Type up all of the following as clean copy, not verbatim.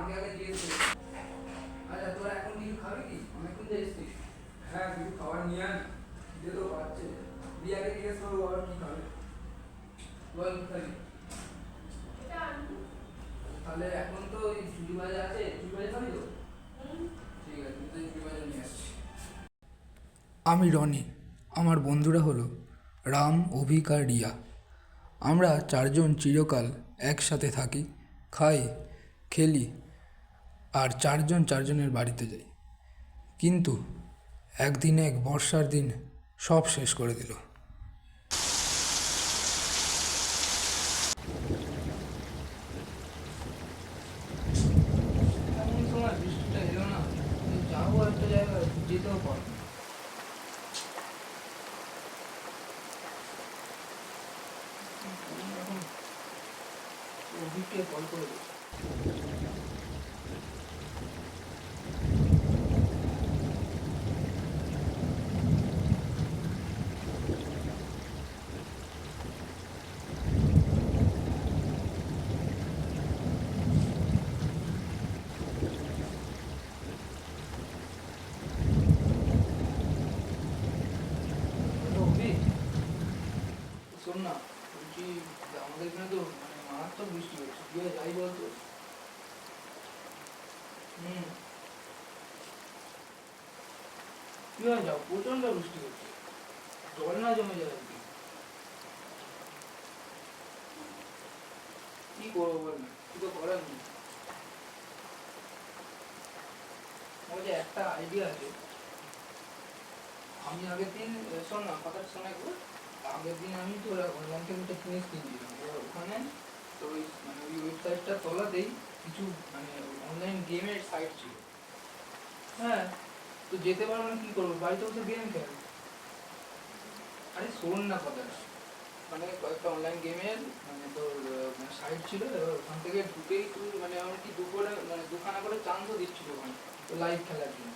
আমাকে আগে জিজ্ঞেস করি। আচ্ছা তোরা এখন কিছু খাবে কি? অনেকক্ষণ যে এসছিস। হ্যাঁ, কিছু খাবার নিয়ে আন, খিদে তো পাচ্ছে। রিয়াকে জিজ্ঞেস করবো আবার কি খাবে। বল কি খাবি? তাহলে এখন তো ওই ঝুড়ি ভাজা আছে, ঝুড়ি ভাজা খাবি তো? ঠিক আছে, তুই ঝুড়ি ভাজা নিয়ে আসছিস। আমি রনি, আমার বন্ধুরা হলো রাম, অভিক আর রিয়া। আমরা চারজন চিরকাল একসাথে থাকি, খাই, খেলি আর চারজন চারজনের বাড়িতে যাই। কিন্তু একদিন এক বর্ষার দিন সব শেষ করে দিল। এমন সময় বৃষ্টিটা এলো না, যাবো একটা জায়গায়, যেতেও পারবো না। এখন অভিককে কল করে দিই। শোন না, বলছি আমাদের এখানে তো মানে মারাত্মক বৃষ্টি হচ্ছে, কি হয় যাই বলতো। কি হয় যাও, প্রচন্ড বৃষ্টি হচ্ছে, জল না জমে যায় আর কি। কি করবো বল না, কিছু তো করার নেই। আমার যে একটা আইডিয়া আছে, আমি আগের দিন, শোন না কথাটা শোনা একবার। আগের দিন আমি তো অনলাইন থেকে একটা জিনিস কিনছিলাম, এবার ওখানে তো ওই মানে ওই ওয়েবসাইটটা তলাতেই কিছু মানে অনলাইন গেমের সাইট ছিল। হ্যাঁ, তো যেতে পারবো না, কি করবো, বাড়িতে বসে গেম খেল। আরে শোন না কথাটা, মানে কয়েকটা অনলাইন গেমের মানে তোর মানে সাইট ছিল, এবার ওখান থেকে ঢুকেই তুই মানে এমনকি দুপুরে মানে দুখানা করে চান্সও দিচ্ছিল ওখানে তো লাইভ খেলার জন্য।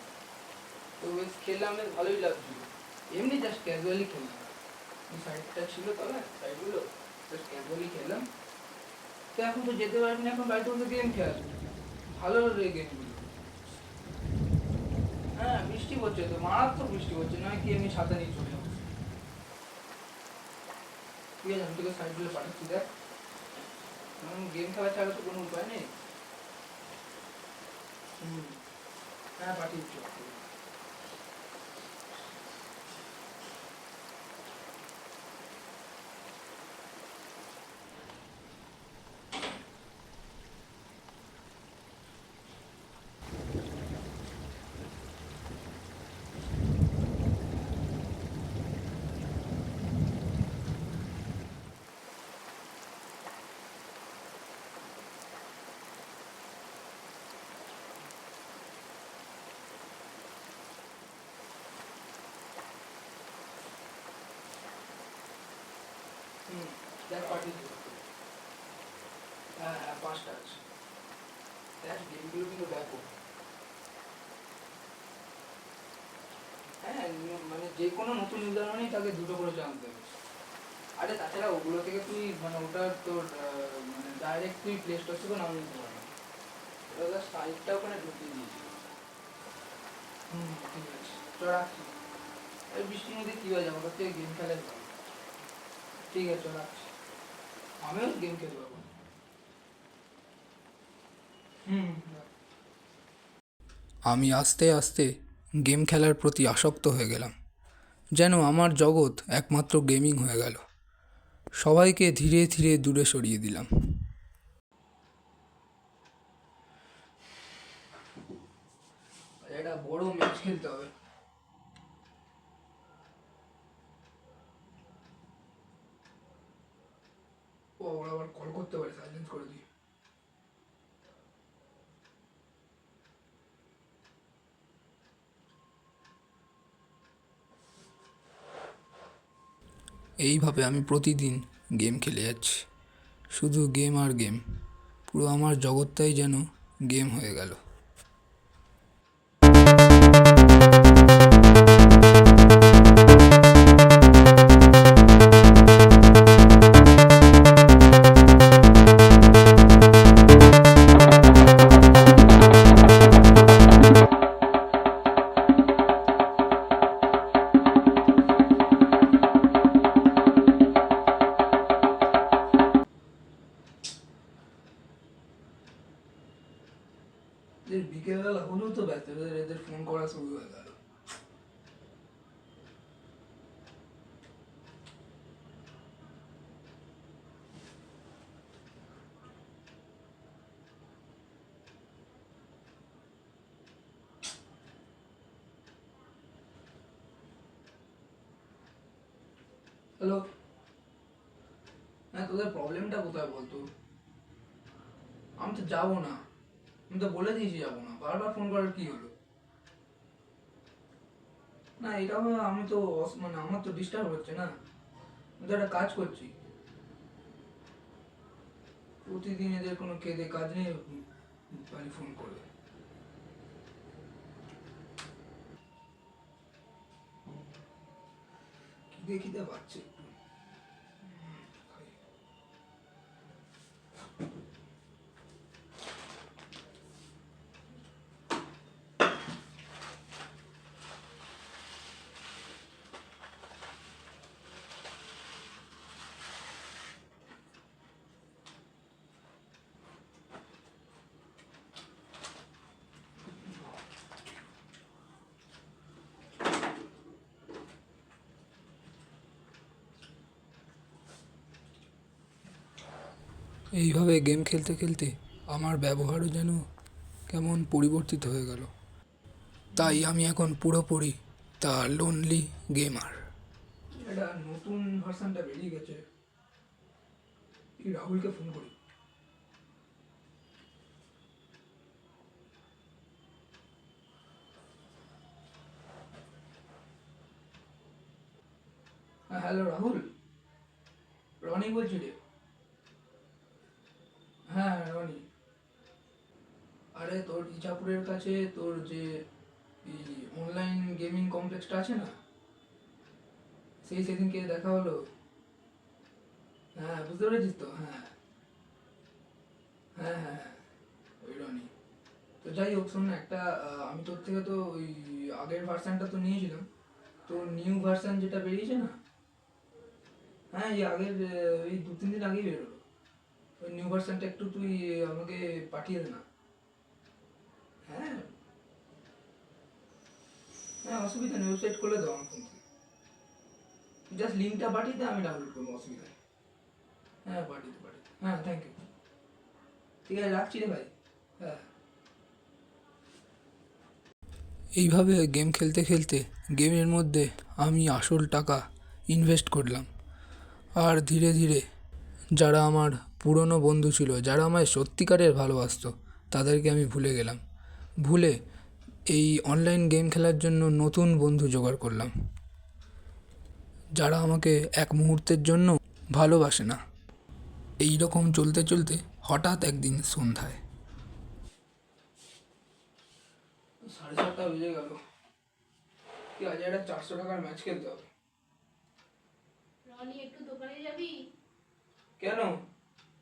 তো বেশ খেললাম, বেশ ভালোই লাগছিল, এমনি জাস্ট ক্যাজুয়ালি খেললাম। ওই সাইটটা ছিল তবে সাইটগুলো জাস্ট ক্যাজুয়ালি খেললাম। তো এখন তো যেতে পারবি না, এখন বাড়িতে বসে গেম খেল, ভালো রে গেমগুলো। হ্যাঁ বৃষ্টি পড়ছে তো, মারাত্মক বৃষ্টি পড়ছে, নয় কি এমনি ছাতা নিয়ে চলে যাবো। ঠিক আছে, আমি তোকে সাইটগুলো পাঠাচ্ছি, দেখ। গেম খেলা ছাড়া তো কোনো উপায় নেই। হ্যাঁ পাঠিয়েছি। দেখ পাঠিয়েছি। হ্যাঁ হ্যাঁ 5টা আছে, দেখ গেমগুলো কিন্তু দেখো। হ্যাঁ মানে যে কোনো নতুন ইউজার মানেই তাকে 2টো করে চান্স দেবে। আরে তাছাড়া ওগুলো থেকে তুই মানে ওটা তোর মানে ডাইরেক্ট তুই প্লে স্টোর থেকে নামিয়ে নিতে পারবি, ওটা সাইটটা ওখানে ঢুকিয়ে দিয়েছি। ঠিক আছে, তো রাখছি। এই বৃষ্টির মধ্যে কী হয়ে যাবো, ওর থেকে গেম খেলাই ভালো। ঠিক আছে রাখছি, আমিও গেম খেলবো এখন। আমি আস্তে আস্তে গেম খেলার প্রতি আসক্ত হয়ে গেলাম, যেন আমার জগৎ একমাত্র গেমিং হয়ে গেল। সবাইকে ধীরে ধীরে দূরে সরিয়ে দিলাম। একটা বড় ম্যাচ খেলতে হবে। ও ওরা আবার কল করতে পারে, সাইলেন্স করে দিই। এইভাবে আমি প্রতিদিন গেম খেলে যাচ্ছি, শুধু গেম আর গেম। পুরো আমার জগৎটাই যেন গেম হয়ে গেল। এদের বিকেলবেলা হলেও তো ব্যস্ত, এদের ফোন করা শুরু হয়ে গেল। হ্যালো, হ্যাঁ তোদের প্রবলেমটা কোথায় বলতো? আমি তো যাবো না, আমি তো বলে দিয়েছি যাবো না, বারবার ফোন করার কি হলো? না এটা আমি তো মানে আমার তো ডিস্টার্ব হচ্ছে না, আমি তো একটা কাজ করছি। প্রতিদিন এদের কোনো খেদে কাজ নেই, খালি ফোন করবে। খিদে খিদে পাচ্ছে একটু। খাই। এইভাবে গেম খেলতে খেলতে আমার ব্যবহারও যেন কেমন পরিবর্তিত হয়ে গেল। তাই আমি এখন পুরোপুরি দ্য লোনলি গেমার। এটা নতুন ভার্সনটা বেরিয়ে গেছে, এই রাহুলকে ফোন করি। হ্যাঁ হ্যালো রাহুল, রনি বলছি রে। হ্যাঁ রনি, আরে তোর ইজাপুরের কাছে তোর যে এই অনলাইন গেমিং কমপ্লেক্সটা আছে না, সেদিনকে দেখা হলো। হ্যাঁ বুঝতে পেরেছিস তো? হ্যাঁ হ্যাঁ হ্যাঁ হ্যাঁ, ওই রনি। তো যাই হোক শোন না, একটা আমি তোর থেকে তো ওই আগের ভার্সানটা তো নিয়েছিলাম, তো নিউ ভার্সান যেটা বেরিয়েছে না, হ্যাঁ এই আগের ওই 2-3 দিন আগেই বেরোলো, ওই নিউ ভার্সানটা একটু তুই আমাকে পাঠিয়ে দে না। হ্যাঁ হ্যাঁ অসুবিধা নেই, ওয়েবসাইট খুলে দাও আমার ফোন থেকে, জাস্ট লিঙ্কটা পাঠিয়ে দে, আমি ডাউনলোড করবো, অসুবিধা নেই। হ্যাঁ পাঠিয়ে দে। হ্যাঁ থ্যাংক ইউ, ঠিক আছে রাখছি রে ভাই। হ্যাঁ এইভাবে গেম খেলতে খেলতে গেমের মধ্যে আমি আসল টাকা ইনভেস্ট করলাম। আর ধীরে ধীরে যারা আমার পুরনো বন্ধু ছিল, যারা আমায় সত্যিকারের ভালোবাসতো, তাদেরকে আমি ভুলে গেলাম। ভুলে এই অনলাইন গেম খেলার জন্য নতুন বন্ধু জোগাড় করলাম, যারা আমাকে এক মুহূর্তের জন্য ভালোবাসে না। এই রকম চলতে চলতে হঠাৎ একদিন সন্ধ্যায় 7:30 বেজে গেল, কি আজ একটা 400 টাকার ম্যাচ খেলতে হবে। রনি একটু দোকানে যাবি? কেন?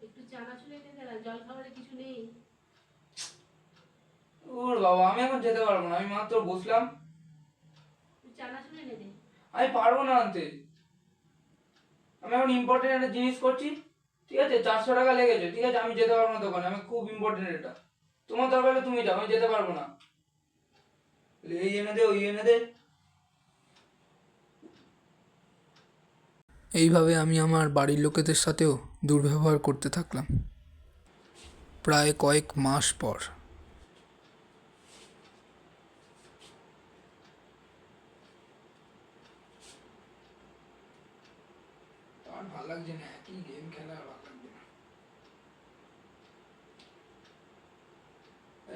একটু চানাচুর এনে দে না, জল খাবারে কিছু নেই। ওর বাবা আমি এখন যেতে পারবো না, আমি মাত্র বসলাম। একটু চানাচুর এনে দে। আমি পারবো না আনতে, আমি এখন ইম্পর্টেন্ট একটা জিনিস করছি, ঠিক আছে? 400 টাকা লেগেছে, ঠিক আছে? আমি যেতে পারবো না দোকানে, আমি খুব ইম্পর্টেন্ট এটা। তোমার দরকার হলে তুমি যাও, আমি যেতে পারবো না। এই এনে দে, ওই এনে দে। এইভাবে আমি আমার বাড়ির লোকেদের সাথেও দুর্ব্যবহার করতে থাকলাম। প্রায় কয়েক মাস পর আর ভালো লাগছে না, একই গেম খেলা আর ভালো লাগছে না।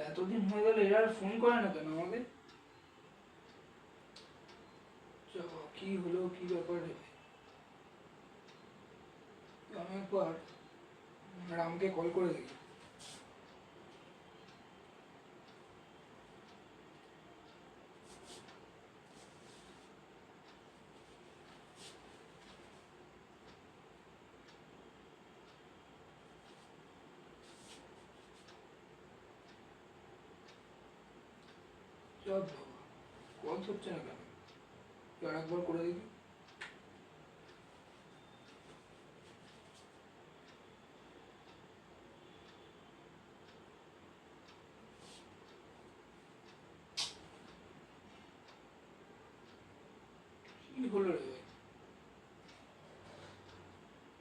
এতদিন হয়ে গেল, এরা আর ফোন করে না কেন আমাকে? কি হলো, কি ব্যাপার? আমি একবার রামকে কল করে দেখি। সব বাবা, কল হচ্ছে না কেন? আর একবার করে দেখি। কি হলো রে ভাই?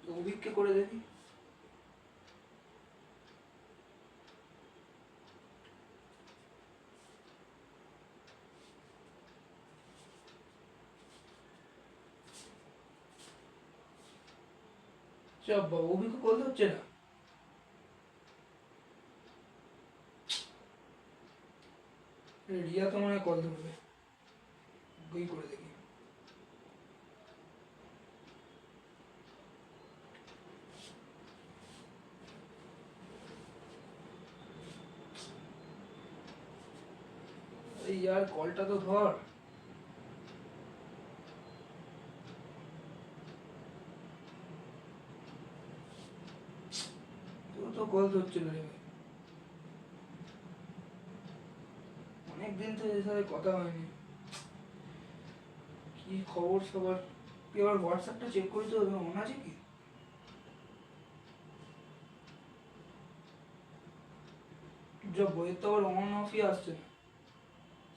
তো অভিককে করে দেখি। চাপ বাবা, অভিকও কল হচ্ছে না। রিয়া তো মনে হয় কল ধরবে, ওই করে দেখি। এই यार কলটা তো ধর। তোর তো কল ধরছে না রে ভাই। অনেকদিন তো এর সাথে কথা হয়নি। কি খবর সবার? তুই আবার হোয়াটসঅ্যাপটা চেক করি তো, অন আছে কি? যা বইয়ের তো আবার অন অফই আসছে না,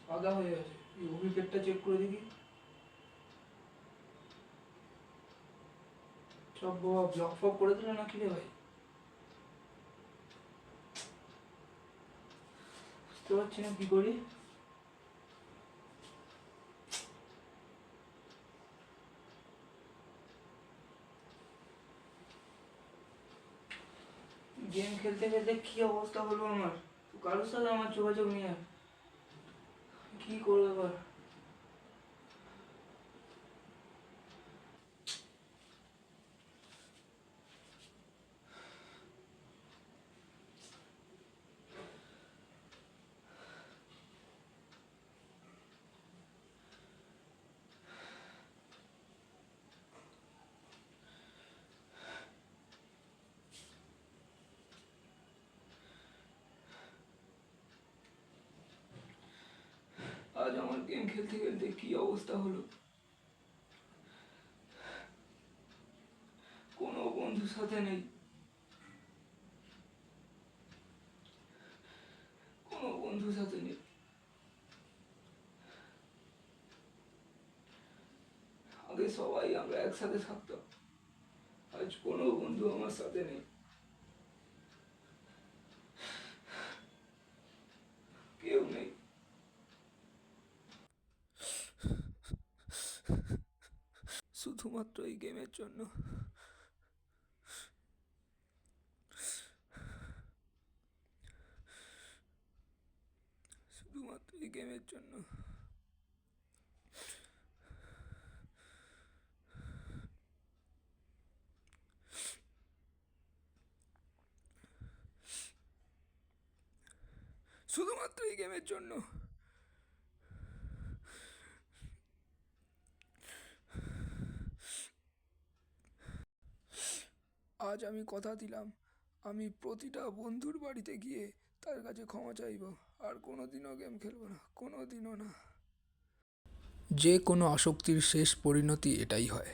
সাদা হয়ে আছে। এই অভিপেটটা চেক করে দেখি। সব বাবা ব্লক ফক করে দিল নাকি রে ভাই? বুঝতে পারছি না কি করি। গেম খেলতে খেলতে কি অবস্থা হলো আমার, তো কারোর সাথে আমার যোগাযোগ নেই আর। কি করবো এবার? আজ আমার গেম খেলতে খেলতে কি অবস্থা হলো। কোনো বন্ধুর সাথে নেই, কোনো বন্ধুর সাথে নেই। আগে সবাই আমরা একসাথে থাকতাম, আজ কোনো বন্ধু আমার সাথে নেই, কেউ নেই। শুধুমাত্র এই গেমের জন্য। শুধুমাত্র এই গেমের জন্য। শুধুমাত্র এই গেমের জন্য। আজ আমি কথা দিলাম, আমি প্রতিটা বন্ধুর বাড়িতে গিয়ে তার কাছে ক্ষমা চাইব, আর কোনোদিনও গেম খেলবো না, কোনোদিনও না। যে কোনো আসক্তির শেষ পরিণতি এটাই হয়।